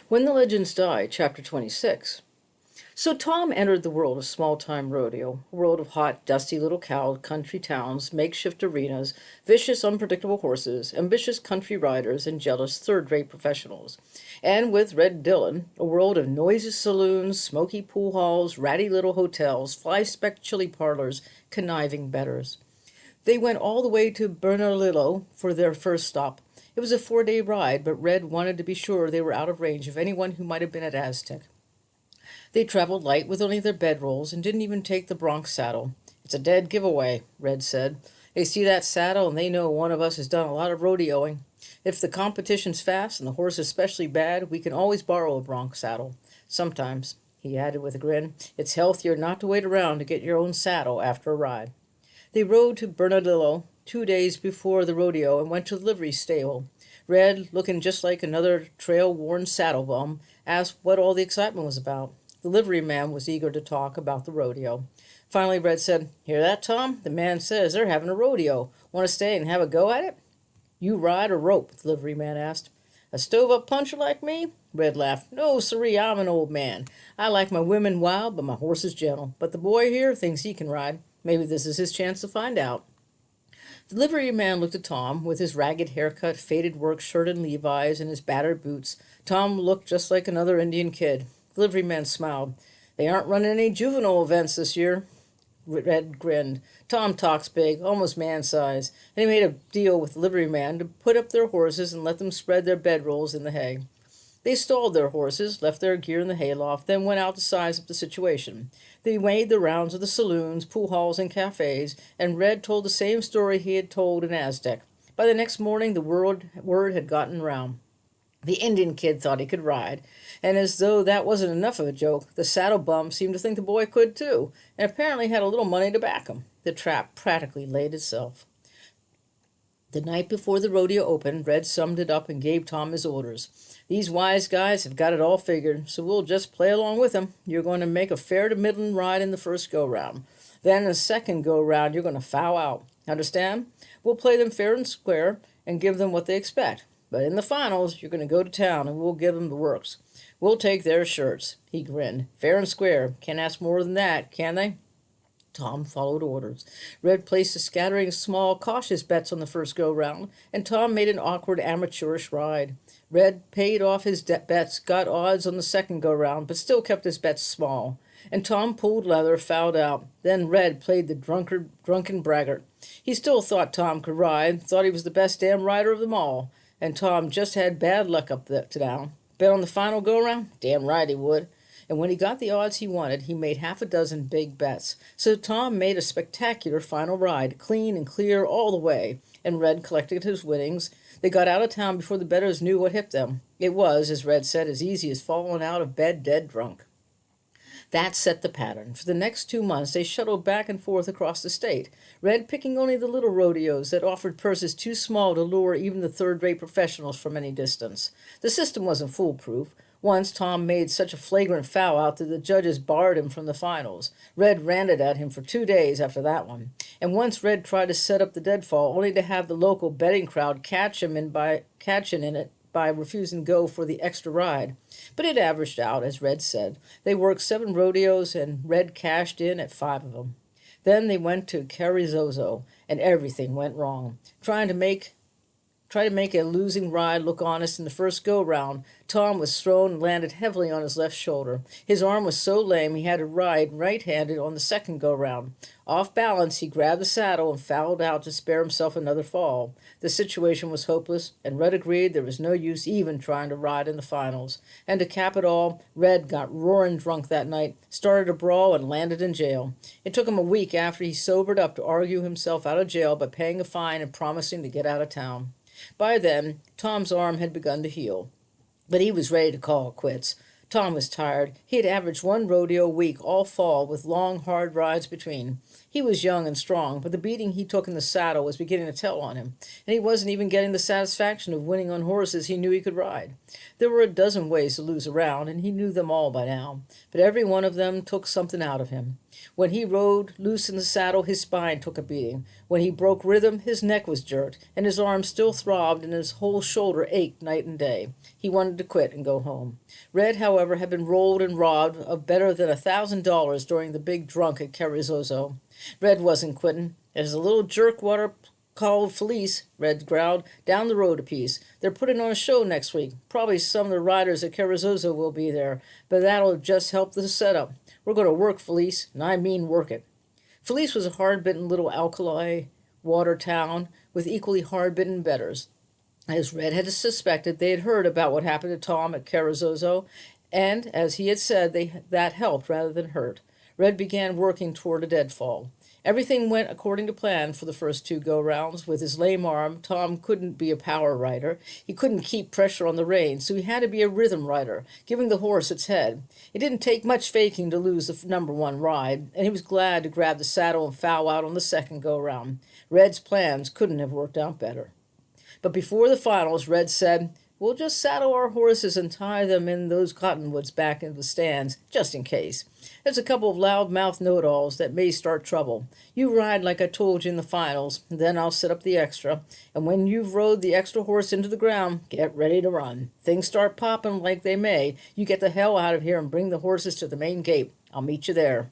When the Legends Die, Chapter 26. So Tom entered the world of small-time rodeo, a world of hot, dusty little country towns, makeshift arenas, vicious, unpredictable horses, ambitious country riders, and jealous third-rate professionals. And with Red Dillon, a world of noisy saloons, smoky pool halls, ratty little hotels, fly-specked chili parlors, conniving betters. They went all the way to Bernalillo for their first stop. It was a 4-day ride, but Red wanted to be sure they were out of range of anyone who might have been at Aztec. They traveled light with only their bedrolls and didn't even take the bronc saddle. "It's a dead giveaway," Red said. "They see that saddle and they know one of us has done a lot of rodeoing. If the competition's fast and the horse especially bad, we can always borrow a bronc saddle. Sometimes," he added with a grin, "it's healthier not to wait around to get your own saddle after a ride." They rode to Bernalillo 2 days before the rodeo and went to the livery stable. Red, looking just like another trail-worn saddle bum, asked what all the excitement was about. The liveryman was eager to talk about the rodeo. Finally, Red said, "Hear that, Tom? The man says they're having a rodeo. Want to stay and have a go at it?" "You ride or rope?" the liveryman asked. "A stove-up puncher like me?" Red laughed. "No, siree, I'm an old man. I like my women wild, but my horse is gentle. But the boy here thinks he can ride. Maybe this is his chance to find out." The liveryman looked at Tom, with his ragged haircut, faded work shirt and Levi's, and his battered boots. Tom looked just like another Indian kid. The liveryman smiled. "They aren't running any juvenile events this year." Red grinned. Tom talks big, almost man-size, and he made a deal with the liveryman to put up their horses and let them spread their bedrolls in the hay. They stalled their horses, left their gear in the hayloft, then went out to size up the situation. They made the rounds of the saloons, pool halls, and cafes, and Red told the same story he had told in Aztec. By the next morning, the word had gotten round. The Indian kid thought he could ride, and as though that wasn't enough of a joke, the saddle bum seemed to think the boy could too, and apparently had a little money to back him. The trap practically laid itself. The night before the rodeo opened, Red summed it up and gave Tom his orders. "These wise guys have got it all figured, so we'll just play along with them. You're going to make a fair to middling ride in the first go-round. Then in the second go-round, you're going to foul out. Understand? We'll play them fair and square and give them what they expect. But in the finals, you're going to go to town and we'll give them the works. We'll take their shirts." He grinned. "Fair and square. Can't ask more than that, can they?" Tom followed orders. Red placed a scattering of small, cautious bets on the first go-round, and Tom made an awkward, amateurish ride. Red paid off his bets, got odds on the second go-round, but still kept his bets small. And Tom pulled leather, fouled out. Then Red played the drunken braggart. He still thought Tom could ride, thought he was the best damn rider of them all. And Tom just had bad luck up to down. Bet on the final go-round? Damn right he would. And when he got the odds he wanted, he made half a dozen big bets. So Tom made a spectacular final ride, clean and clear all the way, and Red collected his winnings. They got out of town before the bettors knew what hit them. It was, as Red said, as easy as falling out of bed dead drunk. That set the pattern. For the next 2 months, they shuttled back and forth across the state, Red picking only the little rodeos that offered purses too small to lure even the third-rate professionals from any distance. The system wasn't foolproof. Once Tom made such a flagrant foul out that the judges barred him from the finals. Red ranted at him for 2 days after that one. And once Red tried to set up the deadfall, only to have the local betting crowd catch him in it by refusing to go for the extra ride. But it averaged out, as Red said. They worked 7 rodeos, and Red cashed in at 5 of them. Then they went to Carrizozo, and everything went wrong. Try to make a losing ride look honest in the first go-round, Tom was thrown and landed heavily on his left shoulder. His arm was so lame he had to ride right-handed on the second go-round. Off balance, he grabbed the saddle and fouled out to spare himself another fall. The situation was hopeless, and Red agreed there was no use even trying to ride in the finals. And to cap it all, Red got roaring drunk that night, started a brawl, and landed in jail. It took him a week after he sobered up to argue himself out of jail by paying a fine and promising to get out of town. By then, Tom's arm had begun to heal, but he was ready to call it quits. Tom was tired. He had averaged 1 rodeo a week all fall, with long, hard rides between. He was young and strong, but the beating he took in the saddle was beginning to tell on him, and he wasn't even getting the satisfaction of winning on horses he knew he could ride. There were a dozen ways to lose a round, and he knew them all by now, but every one of them took something out of him. When he rode loose in the saddle, his spine took a beating. When he broke rhythm, his neck was jerked, and his arm still throbbed, and his whole shoulder ached night and day. He wanted to quit and go home. Red, however, had been rolled and robbed of better than $1,000 during the big drunk at Carrizozo. Red wasn't quitting. As a little jerkwater called Felice, Red growled, down the road a piece. They're putting on a show next week. Probably some of the riders at Carrizozo will be there, but that'll just help the setup. We're going to work, Felice, and I mean work it. Felice was a hard-bitten little alkali water town with equally hard-bitten betters. As Red had suspected, they had heard about what happened to Tom at Carrizozo, and, as he had said, that helped rather than hurt. Red began working toward a deadfall. Everything went according to plan for the first two go-rounds. With his lame arm, Tom couldn't be a power rider. He couldn't keep pressure on the reins, so he had to be a rhythm rider, giving the horse its head. It didn't take much faking to lose the number one ride, and he was glad to grab the saddle and foul out on the second go-round. Red's plans couldn't have worked out better. But before the finals, Red said, "We'll just saddle our horses and tie them in those cottonwoods back in the stands, just in case. There's a couple of loud-mouthed know-it-alls that may start trouble. You ride like I told you in the finals, and then I'll set up the extra. And when you've rode the extra horse into the ground, get ready to run. Things start popping like they may. You get the hell out of here and bring the horses to the main gate. I'll meet you there."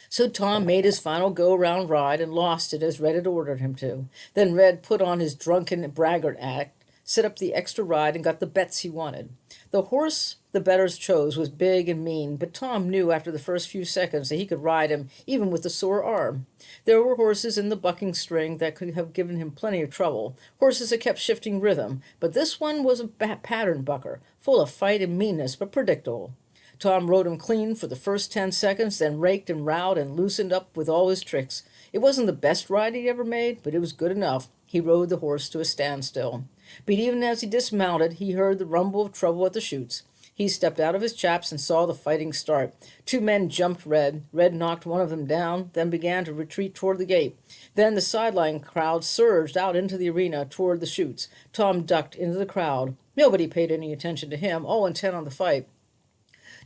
So Tom made his final go-round ride and lost it as Red had ordered him to. Then Red put on his drunken braggart act, set up the extra ride, and got the bets he wanted. The horse the betters chose was big and mean, but Tom knew after the first few seconds that he could ride him even with a sore arm. There were horses in the bucking string that could have given him plenty of trouble, horses that kept shifting rhythm, but this one was a pattern bucker, full of fight and meanness, but predictable. Tom rode him clean for the first 10 seconds, then raked and rowed and loosened up with all his tricks. It wasn't the best ride he ever made, but it was good enough. He rode the horse to a standstill. But even as he dismounted, he heard the rumble of trouble at the chutes. He stepped out of his chaps and saw the fighting start. Two men jumped Red. Red knocked one of them down, then began to retreat toward the gate. Then the sideline crowd surged out into the arena toward the chutes. Tom ducked into the crowd. Nobody paid any attention to him, all intent on the fight.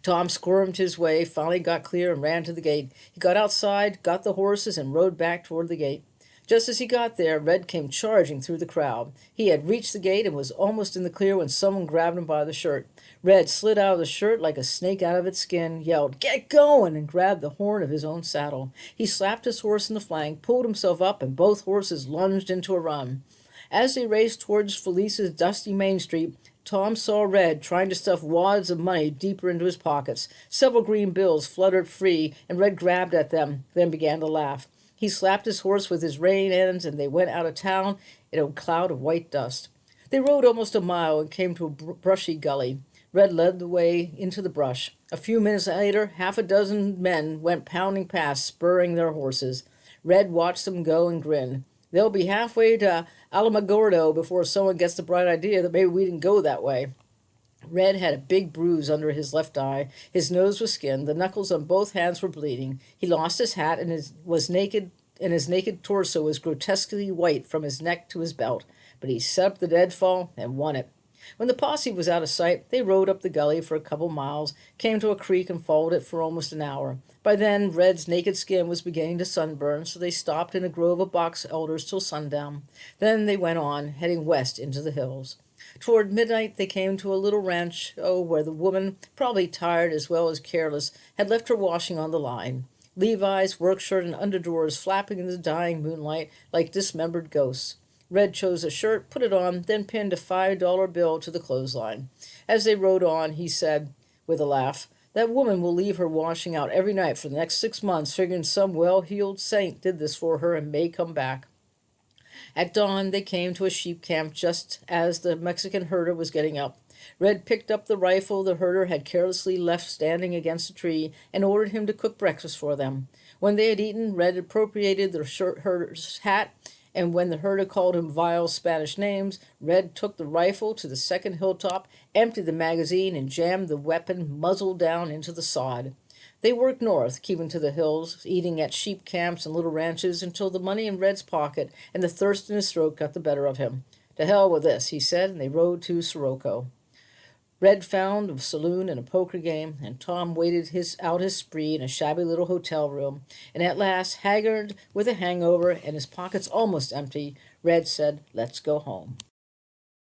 Tom squirmed his way, finally got clear, and ran to the gate. He got outside, got the horses, and rode back toward the gate. Just as he got there, Red came charging through the crowd. He had reached the gate and was almost in the clear when someone grabbed him by the shirt. Red slid out of the shirt like a snake out of its skin, yelled, "Get going!" and grabbed the horn of his own saddle. He slapped his horse in the flank, pulled himself up, and both horses lunged into a run. As they raced towards Felice's dusty Main Street, Tom saw Red trying to stuff wads of money deeper into his pockets. Several green bills fluttered free, and Red grabbed at them, then began to laugh. He slapped his horse with his rein ends, and they went out of town in a cloud of white dust. They rode almost a mile and came to a brushy gully. Red led the way into the brush. A few minutes later, half a dozen men went pounding past, spurring their horses. Red watched them go and grinned. They'll be halfway to Alamogordo before someone gets the bright idea that maybe we didn't go that way. Red had a big bruise under his left eye. His nose was skinned. The knuckles on both hands were bleeding. He lost his hat and was naked, and his naked torso was grotesquely white from his neck to his belt. But he set up the deadfall and won it. When the posse was out of sight, they rode up the gully for a couple miles, came to a creek, and followed it for almost an hour. By then, Red's naked skin was beginning to sunburn, so they stopped in a grove of box elders till sundown. Then they went on, heading west into the hills. Toward midnight, they came to a little ranch, where the woman, probably tired as well as careless, had left her washing on the line. Levi's, work shirt, and underdrawers flapping in the dying moonlight like dismembered ghosts. Red chose a shirt, put it on, then pinned a $5 bill to the clothesline. As they rode on, he said, with a laugh, "That woman will leave her washing out every night for the next 6 months, figuring some well-heeled saint did this for her and may come back." At dawn, they came to a sheep camp just as the Mexican herder was getting up. Red picked up the rifle the herder had carelessly left standing against a tree and ordered him to cook breakfast for them. When they had eaten, Red appropriated the herder's hat, and when the herder called him vile Spanish names, Red took the rifle to the second hilltop, emptied the magazine, and jammed the weapon muzzle down into the sod. They worked north, keeping to the hills, eating at sheep camps and little ranches until the money in Red's pocket and the thirst in his throat got the better of him. "To hell with this," he said, and they rode to Sirocco. Red found a saloon and a poker game, and Tom waited out his spree in a shabby little hotel room. And at last, haggard with a hangover and his pockets almost empty, Red said, "Let's go home."